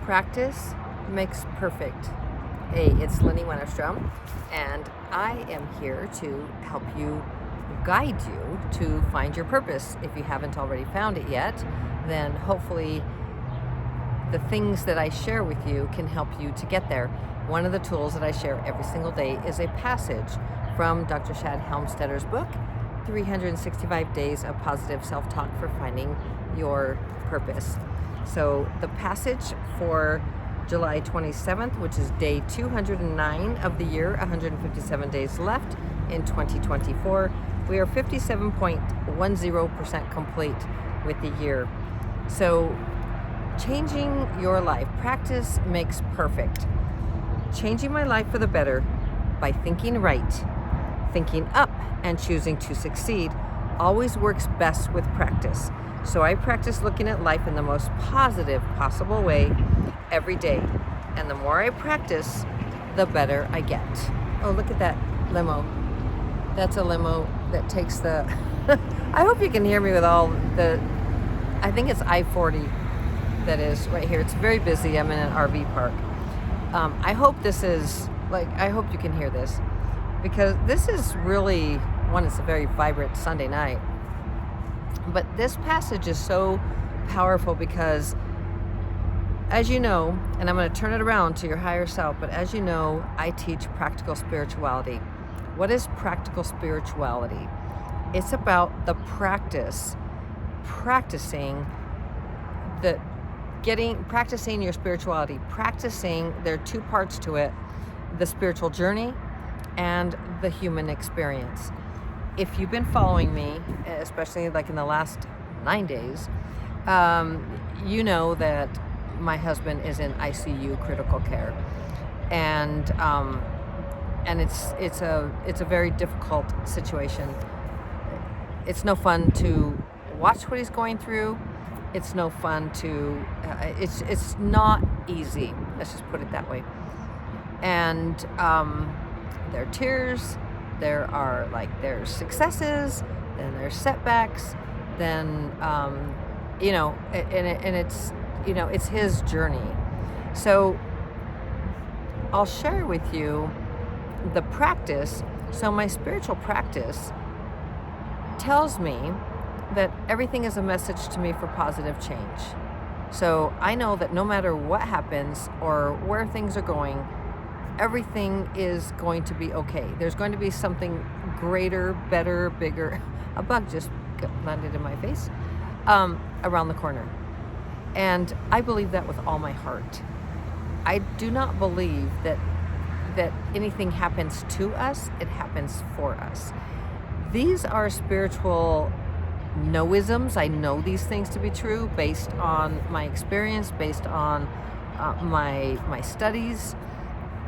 Practice makes perfect. Hey, it's Lenny Wennerstrom, and I am here to help you, guide you to find your purpose. If you haven't already found it yet, then hopefully the things that I share with you can help you to get there. One of the tools that I share every single day is a passage from Dr. Shad Helmstetter's book, 365 Days of Positive Self-Talk for Finding Your Purpose. So the passage for July 27th, which is day 209 of the year, 157 days left in 2024. We are 57.10% complete with the year. So changing your life. Practice makes perfect. Changing my life for the better by thinking right, thinking up, and choosing to succeed always works best with practice. So I practice looking at life in the most positive possible way every day. And the more I practice, the better I get. Oh, look at that limo. That's a limo that takes the... I hope you can hear me with all the... I think it's I-40 that is right here. It's very busy. I'm in an RV park. I hope this is... I hope you can hear this. Because this is really... One, it's a very vibrant Sunday night. But this passage is so powerful because, as you know, and I'm going to turn it around to your higher self, but as you know, I teach practical spirituality. What is practical spirituality? It's about the practicing your spirituality. There are two parts to it: the spiritual journey and the human experience. If you've been following me, especially like in the last 9 days, you know that my husband is in ICU critical care, and it's a very difficult situation. It's no fun to watch what he's going through. It's no fun to. It's not easy. Let's just put it that way. And there are tears. There's successes, then there's setbacks, then, it's his journey. So I'll share with you the practice. So my spiritual practice tells me that everything is a message to me for positive change. So I know that no matter what happens or where things are going, everything is going to be okay. There's going to be something greater, better, bigger. A bug just landed in my face, around the corner. And I believe that with all my heart. I do not believe that anything happens to us, it happens for us. These are spiritual noisms. I know these things to be true based on my experience, based on my studies,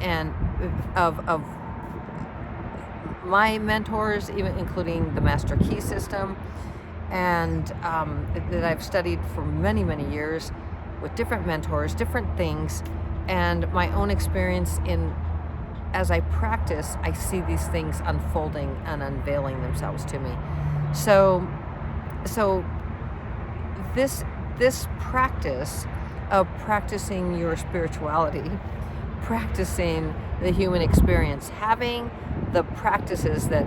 and of my mentors, even including the Master Key System, and that I've studied for many, many years with different mentors, different things, and my own experience as I practice, I see these things unfolding and unveiling themselves to me. So this practice of practicing your spirituality, practicing the human experience, having the practices that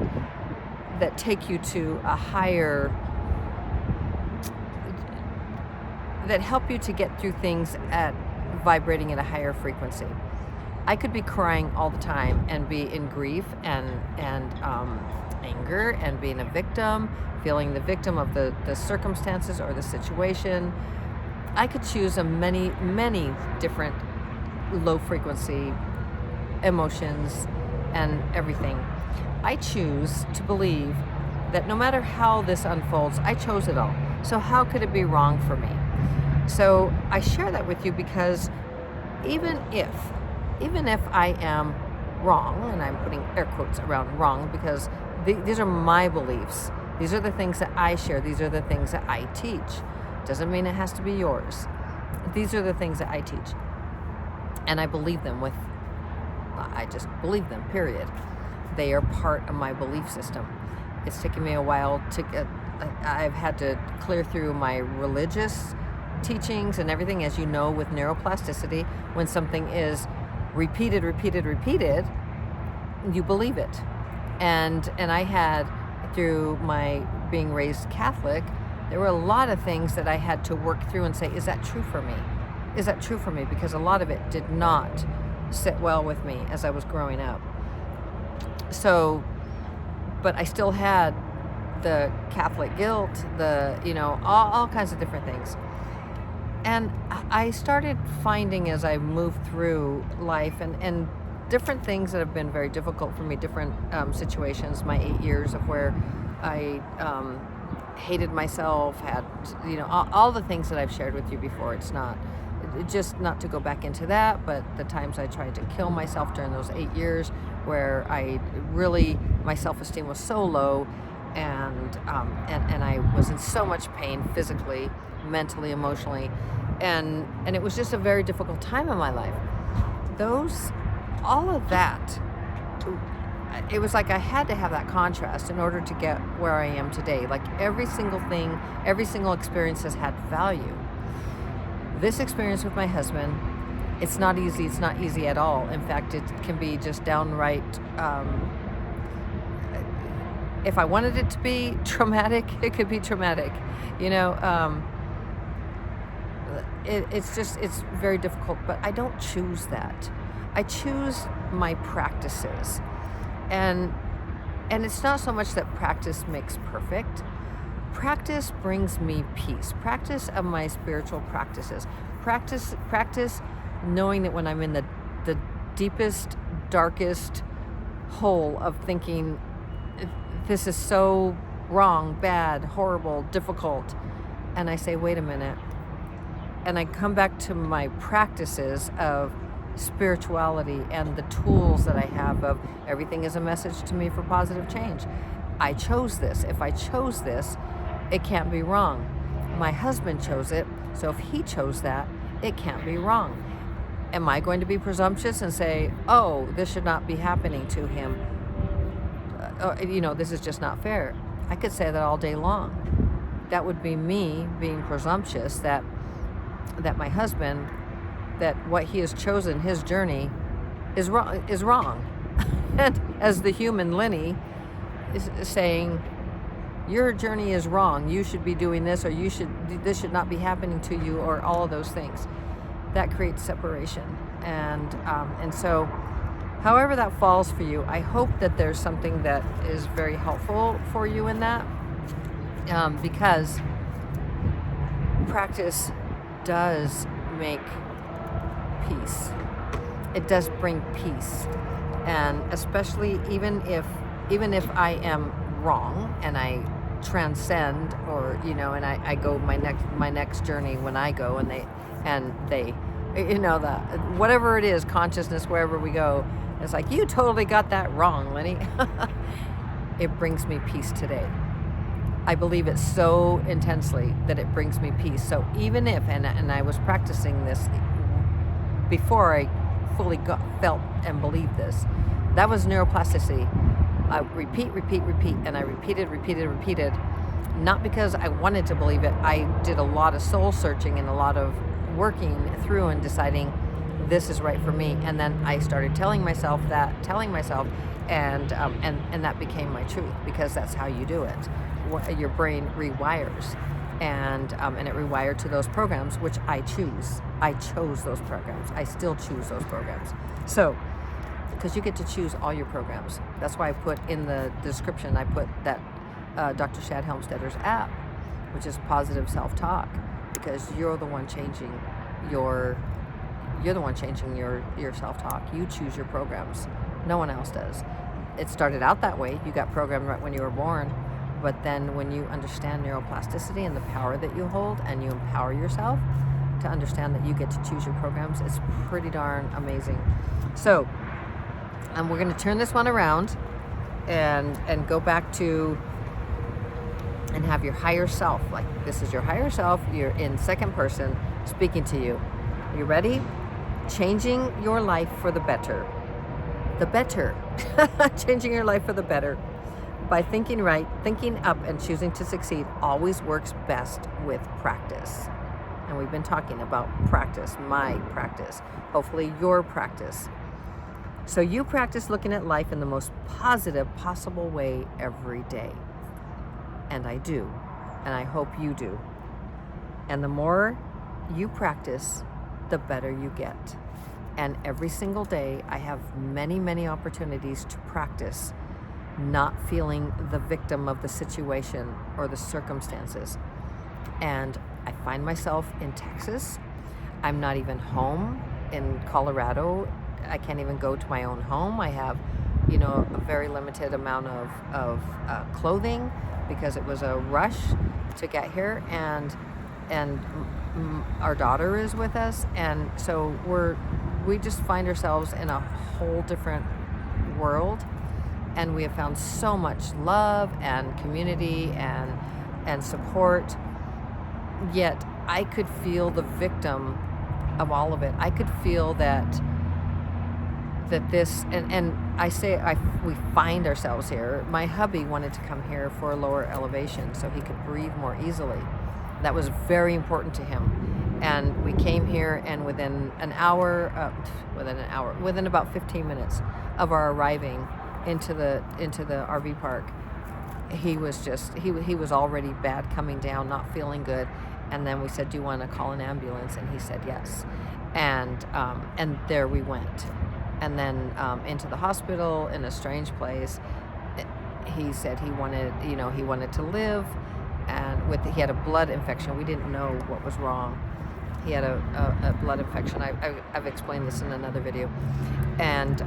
take you to a higher, that help you to get through things vibrating at a higher frequency. I could be crying all the time and be in grief and anger and being a victim, feeling the victim of the circumstances or the situation. I could choose many, many different low frequency emotions and everything. I choose to believe that no matter how this unfolds, I chose it all. So how could it be wrong for me? So I share that with you because even if I am wrong, and I'm putting air quotes around wrong because these are my beliefs. These are the things that I share. These are the things that I teach. Doesn't mean it has to be yours. These are the things that I teach. And I believe them I just believe them, period. They are part of my belief system. It's taken me a while I've had to clear through my religious teachings and everything, as you know, with neuroplasticity, when something is repeated, you believe it. And I had, through my being raised Catholic, there were a lot of things that I had to work through and say, is that true for me? Is that true for me? Because a lot of it did not sit well with me as I was growing up. So, but I still had the Catholic guilt, all kinds of different things. And I started finding, as I moved through life, and different things that have been very difficult for me, different situations, my 8 years of where I hated myself, had, all the things that I've shared with you before. It's not, just not to go back into that, but the times I tried to kill myself during those 8 years where I really, my self-esteem was so low, and I was in so much pain physically, mentally, emotionally, and it was just a very difficult time in my life. All of that, it was like I had to have that contrast in order to get where I am today. Like every single thing, every single experience has had value. This experience with my husband, it's not easy. It's not easy at all. In fact, it can be just downright, if I wanted it to be traumatic, it could be traumatic. It's very difficult, but I don't choose that. I choose my practices. And it's not so much that practice makes perfect. Practice brings me peace. Practice of my spiritual practices. Practice knowing that when I'm in the deepest, darkest hole of thinking, this is so wrong, bad, horrible, difficult, and I say, wait a minute, and I come back to my practices of spirituality and the tools that I have of everything is a message to me for positive change. I chose this. If I chose this, it can't be wrong. My husband chose it, so if he chose that, it can't be wrong. Am I going to be presumptuous and say, oh, this should not be happening to him? This is just not fair. I could say that all day long. That would be me being presumptuous that my husband, that what he has chosen, his journey, is wrong. And as the human Lenny is saying, your journey is wrong, you should be doing this, or this should not be happening to you, or all of those things. That creates separation. And so however that falls for you, I hope that there's something that is very helpful for you in that, because practice does make peace. It does bring peace, and especially even if I am wrong and I transcend, or and I go my next journey when I go, and they the whatever it is, consciousness, wherever we go, it's like, you totally got that wrong, Lenny. It brings me peace today. I believe it so intensely that it brings me peace. So even if, and I was practicing this before I fully felt and believed this, that was neuroplasticity. I repeat, and I repeated, not because I wanted to believe it. I did a lot of soul searching and a lot of working through and deciding this is right for me. And then I started telling myself, and that became my truth, because that's how you do it. Your brain rewires, and it rewired to those programs, which I choose. I chose those programs. I still choose those programs. So, because you get to choose all your programs. That's why I put in the description, I put that Dr. Shad Helmstedter's app, which is positive self-talk, because you're the one changing your self-talk. You choose your programs. No one else does. It started out that way. You got programmed right when you were born. But then when you understand neuroplasticity and the power that you hold, and you empower yourself to understand that you get to choose your programs, it's pretty darn amazing. So, we're going to turn this one around and go back to, and have your higher self. Like, this is your higher self. You're in second person speaking to you. You ready? Changing your life for the better. The better. Changing your life for the better. By thinking right, thinking up, and choosing to succeed always works best with practice. And we've been talking about practice, my practice, hopefully your practice. So you practice looking at life in the most positive possible way every day. And I do. And I hope you do. And the more you practice, the better you get. And every single day, I have many, many opportunities to practice not feeling the victim of the situation or the circumstances. And I find myself in Texas. I'm not even home in Colorado. I can't even go to my own home. I have, a very limited amount of clothing because it was a rush to get here, and our daughter is with us, and so we just find ourselves in a whole different world, and we have found so much love and community and support. Yet I could feel the victim of all of it. I could feel that this, and we find ourselves here. My hubby wanted to come here for a lower elevation so he could breathe more easily. That was very important to him. And we came here, and within about 15 minutes of our arriving into the RV park, he was already bad, coming down, not feeling good. And then we said, "Do you want to call an ambulance?" And he said yes. And there we went. And then into the hospital in a strange place. He said he wanted to live, and he had a blood infection. We didn't know what was wrong. He had a blood infection. I've explained this in another video, and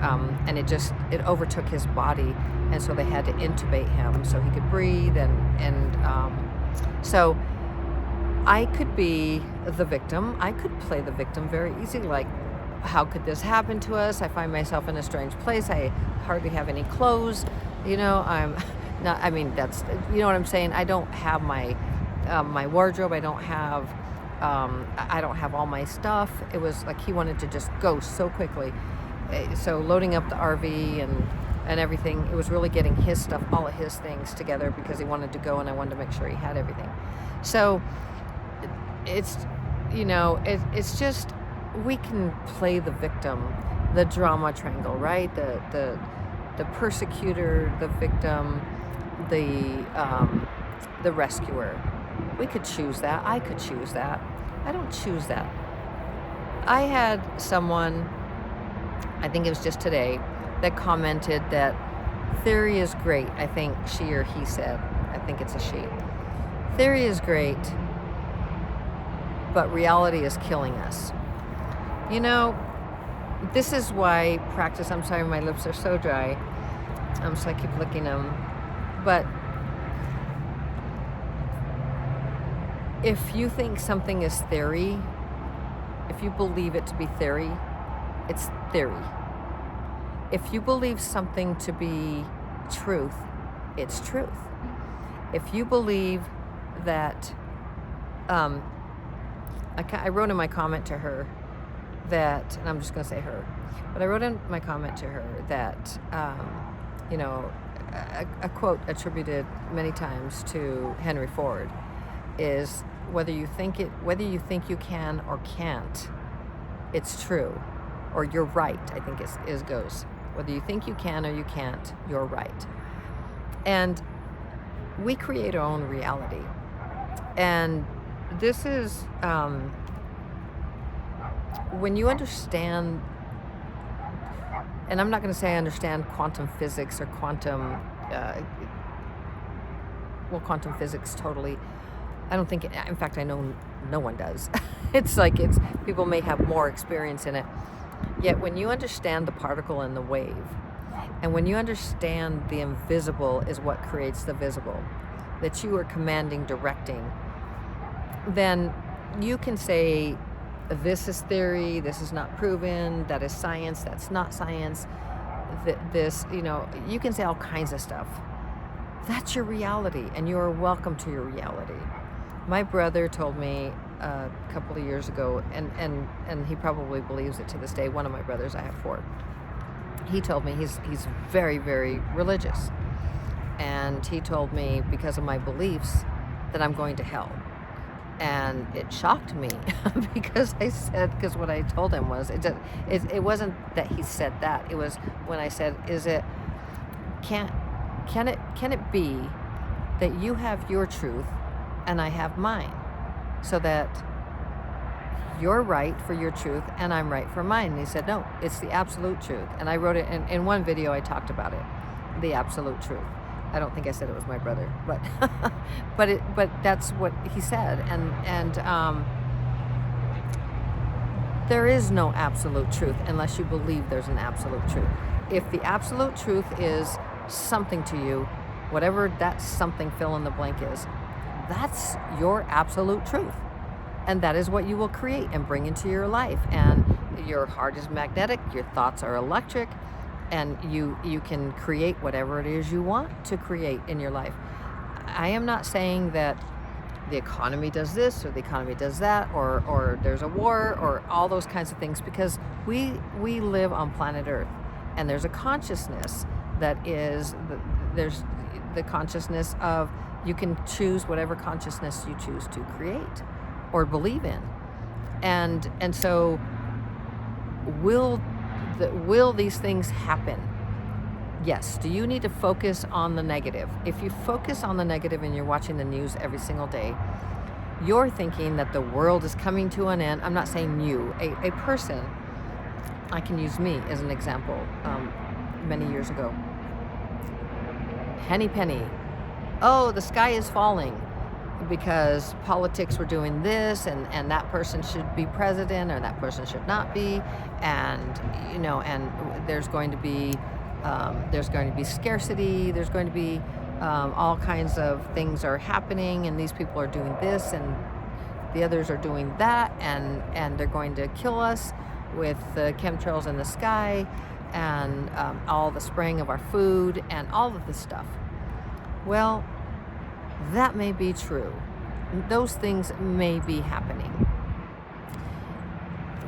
it overtook his body, and so they had to intubate him so he could breathe, so I could be the victim. I could play the victim very easy, like, how could this happen to us? I find myself in a strange place. I hardly have any clothes. I'm not, that's, what I'm saying? I don't have my wardrobe. I don't have all my stuff. It was like he wanted to just go so quickly. So loading up the RV and everything, it was really getting his stuff, all of his things together, because he wanted to go and I wanted to make sure he had everything. So it's just, we can play the victim, the drama triangle, right? The persecutor, the victim, the rescuer. We could choose that. I could choose that. I don't choose that. I had someone, I think it was just today, that commented that theory is great. I think she or he said. I think it's a she. Theory is great, but reality is killing us. This is why practice, I'm sorry, my lips are so dry. So I keep licking them. But if you think something is theory, if you believe it to be theory, it's theory. If you believe something to be truth, it's truth. If you believe that, I wrote in my comment to her that, and I'm just going to say her, but I wrote in my comment to her that, a quote attributed many times to Henry Ford is, whether you think you can or can't, it's true, or you're right. I think is goes. Whether you think you can or you can't, you're right. And we create our own reality. And this is when you understand, and I'm not going to say I understand quantum physics or quantum physics totally. I don't think, in fact, I know no one does. It's people may have more experience in it. Yet when you understand the particle and the wave, and when you understand the invisible is what creates the visible, that you are commanding, directing, then you can say, this is theory, this is not proven, that is science, that's not science, you can say all kinds of stuff. That's your reality, and you are welcome to your reality. My brother told me a couple of years ago, and he probably believes it to this day, one of my brothers, I have 4, he told me he's very, very religious, and he told me, because of my beliefs, that I'm going to hell. And it shocked me because because what I told him was, it wasn't that he said that. It was when I said, can, can it be that you have your truth and I have mine? So that you're right for your truth and I'm right for mine. And he said, no, it's the absolute truth. And I wrote it in one video, I talked about it, the absolute truth. I don't think I said it was my brother, but but that's what he said. And there is no absolute truth unless you believe there's an absolute truth. If the absolute truth is something to you, whatever that something fill in the blank is, that's your absolute truth. And that is what you will create and bring into your life. And your heart is magnetic, your thoughts are electric, and you can create whatever it is you want to create in your life. I am not saying that the economy does this or the economy does that, or there's a war or all those kinds of things, because we live on planet Earth, and there's a consciousness that is there's the consciousness of, you can choose whatever consciousness you choose to create or believe in, and so will these things happen? Yes. Do you need to focus on the negative? If you focus on the negative and you're watching the news every single day, you're thinking that the world is coming to an end. I'm not saying you, a person. I can use me as an example. Many years ago, Henny Penny. Oh, the sky is falling because politics were doing this, and that person should be president or that person should not be, and there's going to be scarcity, there's going to be all kinds of things are happening, and these people are doing this and the others are doing that, and they're going to kill us with the chemtrails in the sky, and all the spraying of our food and all of this stuff. Well, that may be true. Those things may be happening.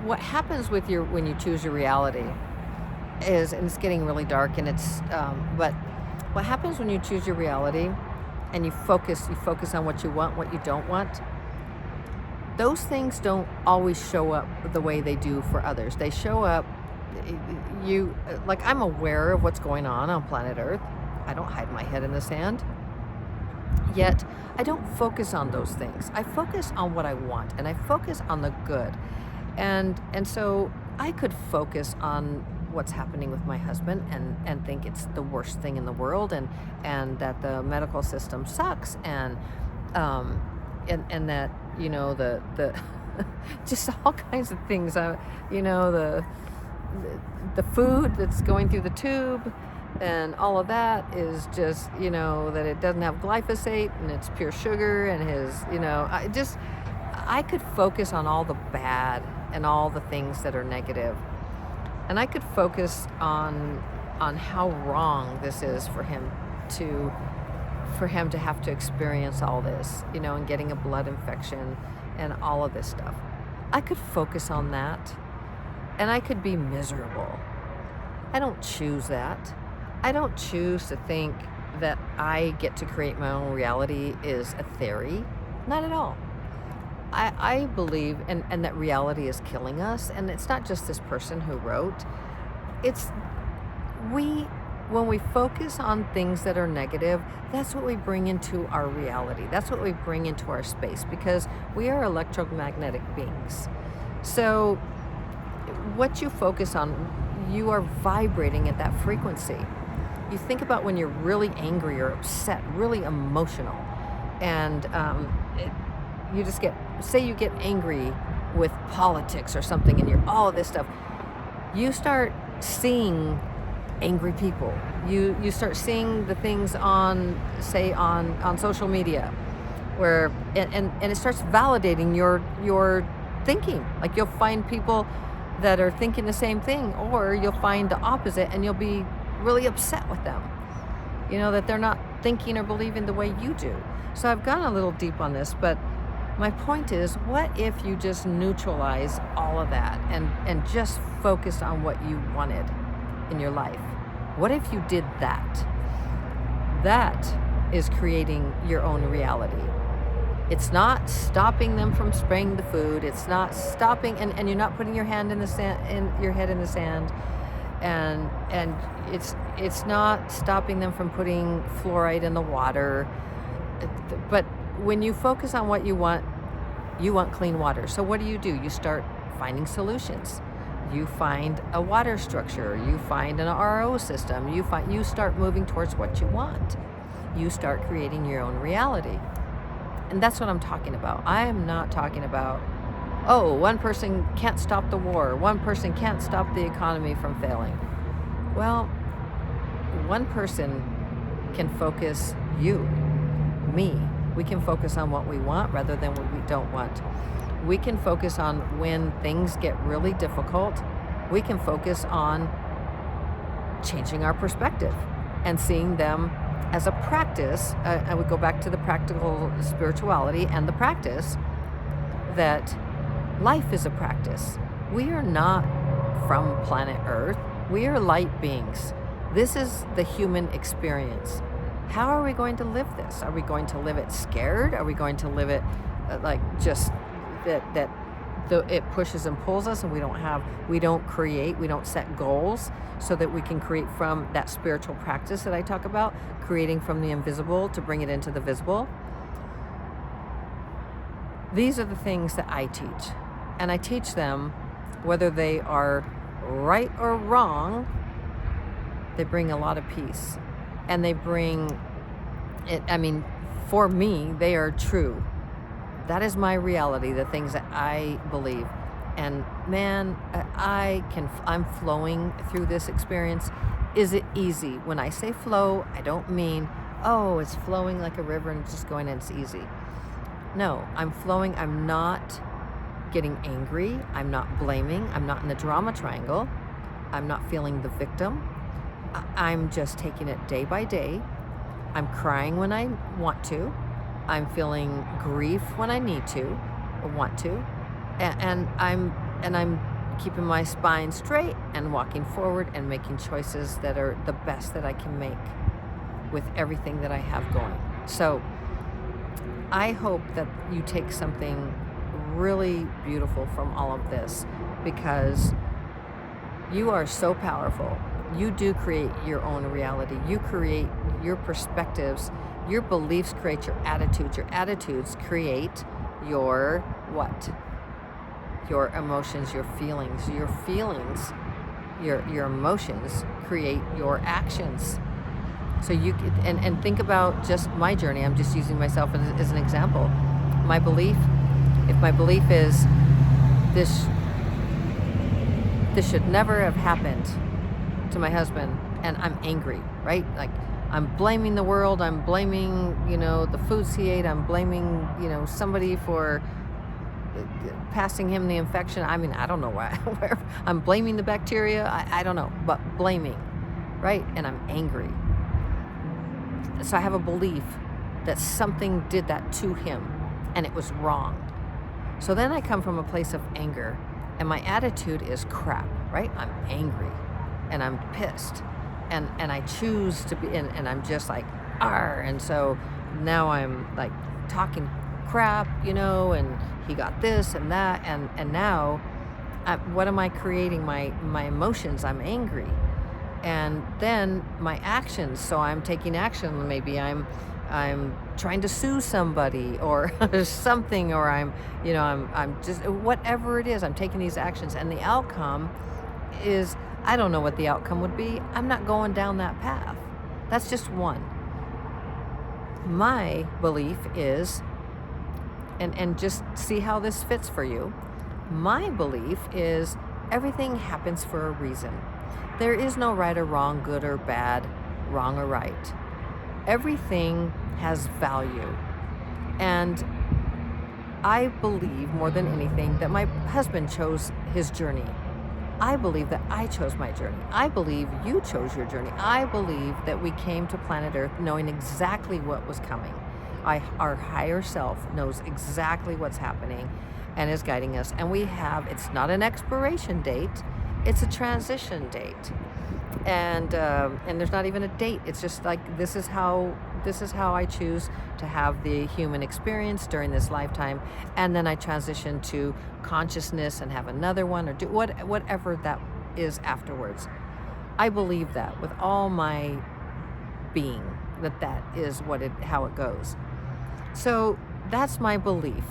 What happens with when you choose your reality is, and it's getting really dark, and but what happens when you choose your reality and you focus on what you want, what you don't want, those things don't always show up the way they do for others. They show up, I'm aware of what's going on planet Earth. I don't hide my head in the sand. Yet, I don't focus on those things. I focus on what I want, and I focus on the good. And so I could focus on what's happening with my husband and think it's the worst thing in the world, and that the medical system sucks, and that, the just all kinds of things, the food that's going through the tube, and all of that is just, that it doesn't have glyphosate and it's pure sugar, and I could focus on all the bad and all the things that are negative. And I could focus on how wrong this is for him to have to experience all this, and getting a blood infection and all of this stuff. I could focus on that, and I could be miserable. I don't choose that. I don't choose to think that I get to create my own reality is a theory. Not at all. I believe and that reality is killing us, and it's not just this person who wrote. It's when we focus on things that are negative, that's what we bring into our reality. That's what we bring into our space, because we are electromagnetic beings. So what you focus on, you are vibrating at that frequency. You think about when you're really angry or upset, really emotional, and you just you get angry with politics or something, and you're all of this stuff. You start seeing angry people. You start seeing the things on social media, where and it starts validating your thinking. Like, you'll find people that are thinking the same thing, or you'll find the opposite, and you'll be really upset with them, that they're not thinking or believing the way you do. So I've gone a little deep on this, but my point is, what if you just neutralize all of that and just focus on what you wanted in your life? What if you did that? That is creating your own reality. It's not stopping them from spraying the food. It's not stopping, and you're not putting your hand in the sand, in your head in the sand, and it's not stopping them from putting fluoride in the water. But when you focus on what you want clean water. So what do? You start finding solutions. You find a water structure, you find an RO system, you start moving towards what you want. You start creating your own reality. And that's what I'm talking about. I am not talking about, oh, one person can't stop the war, one person can't stop the economy from failing. Well, one person can focus me. We can focus on what we want rather than what we don't want. We can focus on when things get really difficult. We can focus on changing our perspective and seeing them as a practice. I would go back to the practical spirituality and the practice that life is a practice. We are not from planet Earth. We are light beings. This is the human experience. How are we going to live this? Are we going to live it scared? Are we going to live it like just that it pushes and pulls us, and we don't create, we don't set goals so that we can create from that spiritual practice that I talk about, creating from the invisible to bring it into the visible? These are the things that I teach, and I teach them whether they are right or wrong. They bring a lot of peace, and they bring it, for me, they are true. That is my reality, the things that I believe. And man, I'm flowing through this experience. Is it easy? When I say flow, I don't mean, oh, it's flowing like a river and it's just going and it's easy. No, I'm flowing. I'm not getting angry. I'm not blaming. I'm not in the drama triangle. I'm not feeling the victim. I'm just taking it day by day. I'm crying when I want to. I'm feeling grief when I need to or want to, and I'm keeping my spine straight and walking forward and making choices that are the best that I can make with everything that I have going. So I hope that you take something really beautiful from all of this, because you are so powerful. You do create your own reality. You create your perspectives. Your beliefs create your attitudes. Your attitudes create your what? Your emotions, your feelings. Your feelings, your emotions create your actions. So and think about just my journey. I'm just using myself as an example. My belief, if my belief is this should never have happened to my husband, and I'm angry, right? Like, I'm blaming the world, I'm blaming, the foods he ate, I'm blaming, somebody for passing him the infection. I don't know why. I'm blaming the bacteria, I don't know, but blaming, right? And I'm angry. So I have a belief that something did that to him, and it was wrong. So then I come from a place of anger, and my attitude is crap, right? I'm angry, and I'm pissed. And I choose to be, and I'm just like, arr. And so now I'm like talking crap, and he got this and that. And now, what am I creating? My emotions, I'm angry. And then my actions, so I'm taking action. Maybe I'm trying to sue somebody or something, or I'm just, whatever it is, I'm taking these actions. And the outcome is, I don't know what the outcome would be. I'm not going down that path. That's just one. My belief is, and just see how this fits for you. My belief is everything happens for a reason. There is no right or wrong, good or bad, wrong or right. Everything has value. And I believe more than anything that my husband chose his journey. I believe that I chose my journey. I believe you chose your journey. I believe that we came to planet Earth knowing exactly what was coming. Our higher self knows exactly what's happening and is guiding us. And it's not an expiration date, it's a transition date. And there's not even a date. It's just like, this is how this is how I choose to have the human experience during this lifetime, and then I transition to consciousness and have another one, or do whatever that is afterwards. I believe that with all my being, that is how it goes. So that's my belief.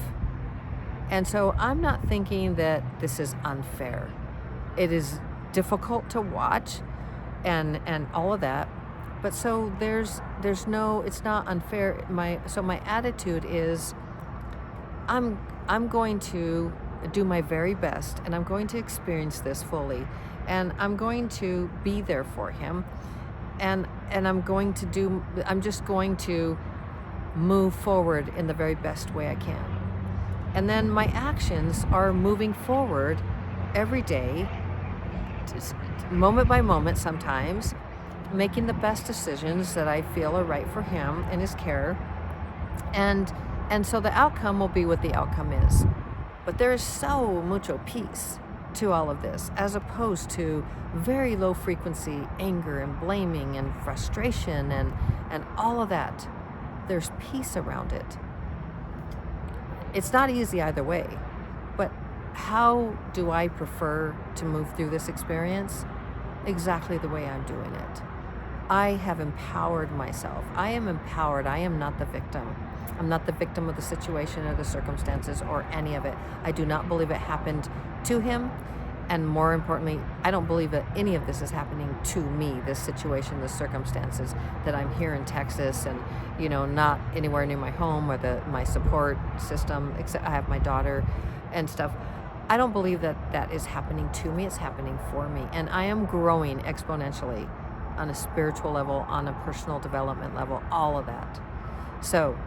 And so I'm not thinking that this is unfair. It is difficult to watch and all of that. But so there's no, it's not unfair. My attitude is I'm going to do my very best, and I'm going to experience this fully, and I'm going to be there for him, and I'm just going to move forward in the very best way I can. And then my actions are moving forward every day, just moment by moment sometimes, making the best decisions that I feel are right for him and his care. And so the outcome will be what the outcome is. But there is so mucho peace to all of this, as opposed to very low frequency anger and blaming and frustration and all of that. There's peace around it. It's not easy either way, but how do I prefer to move through this experience? Exactly the way I'm doing it. I have empowered myself. I am empowered. I am not the victim. I'm not the victim of the situation or the circumstances or any of it. I do not believe it happened to him. And more importantly, I don't believe that any of this is happening to me, this situation, the circumstances, that I'm here in Texas and, not anywhere near my home or my support system, except I have my daughter and stuff. I don't believe that is happening to me. It's happening for me. And I am growing exponentially on a spiritual level, on a personal development level, all of that. So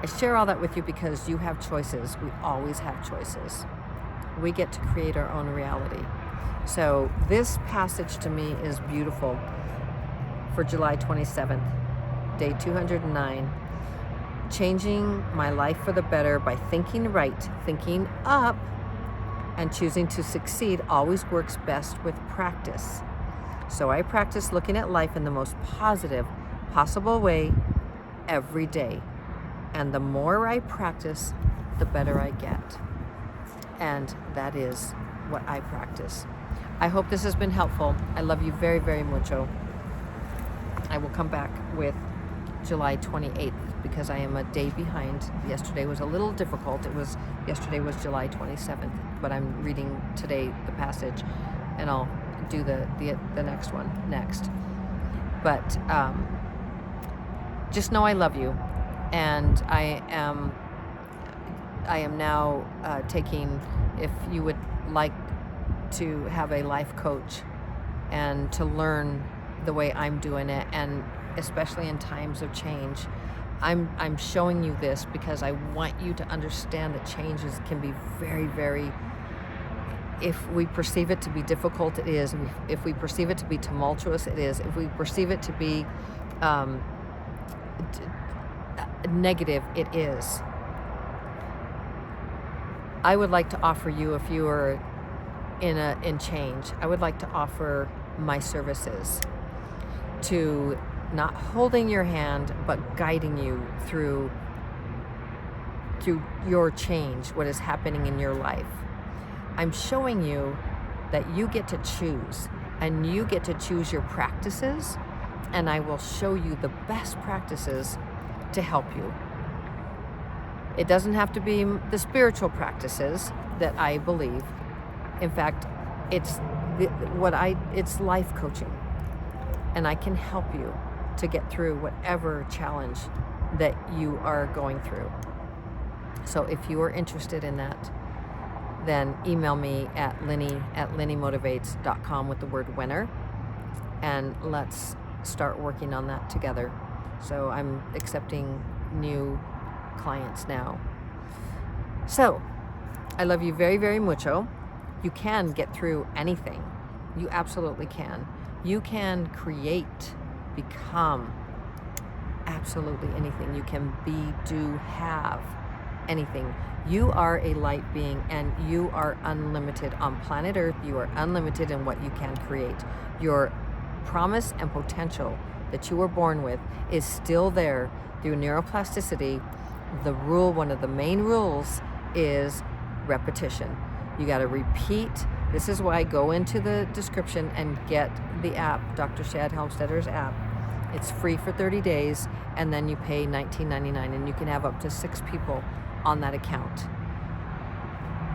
I share all that with you because you have choices. We always have choices. We get to create our own reality. So this passage to me is beautiful for July 27th, day 209. Changing my life for the better by thinking right, thinking up, and choosing to succeed always works best with practice. So I practice looking at life in the most positive possible way every day. And the more I practice, the better I get. And that is what I practice. I hope this has been helpful. I love you very, very mucho. I will come back with July 28th because I am a day behind. Yesterday was a little difficult. Yesterday was July 27th, but I'm reading today the passage, and I'll do the next one next. But just know I love you, and I am now taking, if you would like to have a life coach and to learn the way I'm doing it, and especially in times of change, I'm showing you this because I want you to understand that changes can be very, very, if we perceive it to be difficult, it is. If we perceive it to be tumultuous, it is. If we perceive it to be negative, it is. I would like to offer you, if you are in change, I would like to offer my services to not holding your hand, but guiding you through your change, what is happening in your life. I'm showing you that you get to choose, and you get to choose your practices, and I will show you the best practices to help you. It doesn't have to be the spiritual practices that I believe. In fact, it's life coaching, and I can help you to get through whatever challenge that you are going through. So if you are interested in that, then email me at linnymotivates.com with the word winner, and let's start working on that together. So I'm accepting new clients now. So I love you very, very mucho. You can get through anything. You absolutely can. You can create, become absolutely anything. You can be, do, have anything. You are a light being, and you are unlimited on planet Earth. You are unlimited in what you can create. Your promise and potential that you were born with is still there through neuroplasticity. One of the main rules is repetition. You got to repeat. This is why go into the description and get the app, Dr. Shad Helmstedter's app. It's free for 30 days, and then you pay $19.99, and you can have up to 6 people on that account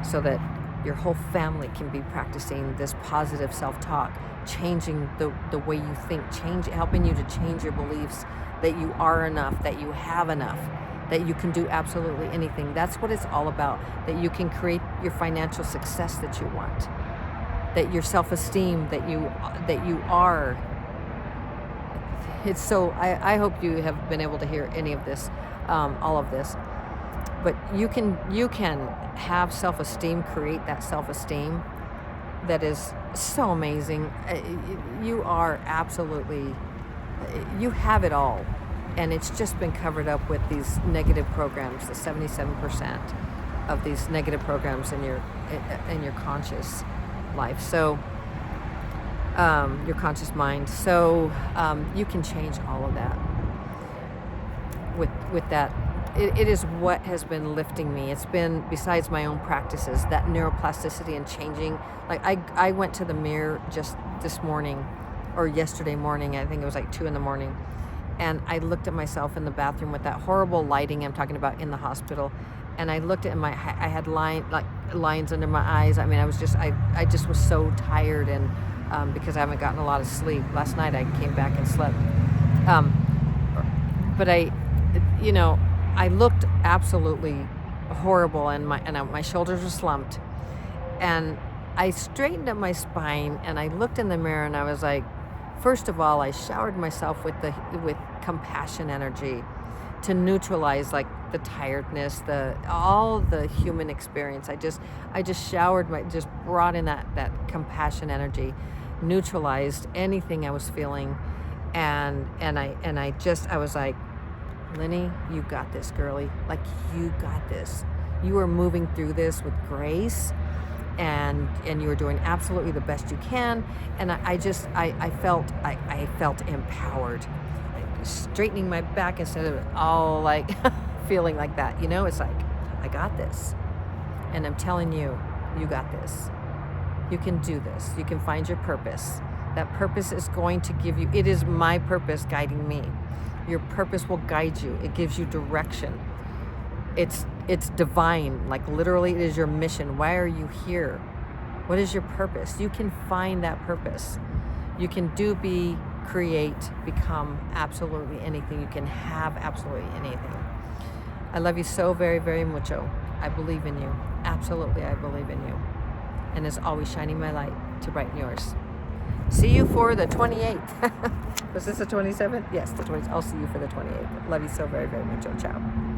so that your whole family can be practicing this positive self-talk, changing the way you think, helping you to change your beliefs that you are enough, that you have enough, that you can do absolutely anything. That's what it's all about, that you can create your financial success that you want, that your self-esteem, that you are. It's so, I hope you have been able to hear any of this, all of this. But you can have self-esteem, create that self-esteem that is so amazing. You are absolutely, you have it all. And it's just been covered up with these negative programs, the 77% of these negative programs in your conscious life. So, your conscious mind. So you can change all of that with that. It is what has been lifting me. It's been, besides my own practices, that neuroplasticity and changing. Like I went to the mirror just this morning, or yesterday morning, I think it was like 2 a.m, and I looked at myself in the bathroom with that horrible lighting I'm talking about in the hospital, and I looked at I had lines under my eyes. I mean, I just was so tired, and because I haven't gotten a lot of sleep. Last night I came back and slept, but I looked absolutely horrible, and my shoulders were slumped, and I straightened up my spine, and I looked in the mirror, and I was like, first of all, I showered myself with compassion energy to neutralize like the tiredness, all the human experience. I just just brought in that compassion energy, neutralized anything I was feeling, and I was like, Lenny, you got this, girly. Like, you got this. You are moving through this with grace, and you are doing absolutely the best you can. And I felt empowered, straightening my back instead of all like feeling like that. It's like, I got this, and I'm telling you, you got this. You can do this. You can find your purpose. That purpose is going to give you. It is my purpose guiding me. Your purpose will guide you. It gives you direction. It's divine. Like, literally, it is your mission. Why are you here? What is your purpose? You can find that purpose. You can do, be, create, become absolutely anything. You can have absolutely anything. I love you so very, very mucho. I believe in you. Absolutely, I believe in you. And as always, shining my light to brighten yours. See you for the 28th. Was this the 27th? Yes, the 20th. I'll see you for the 28th. Love you so very, very much. Ciao.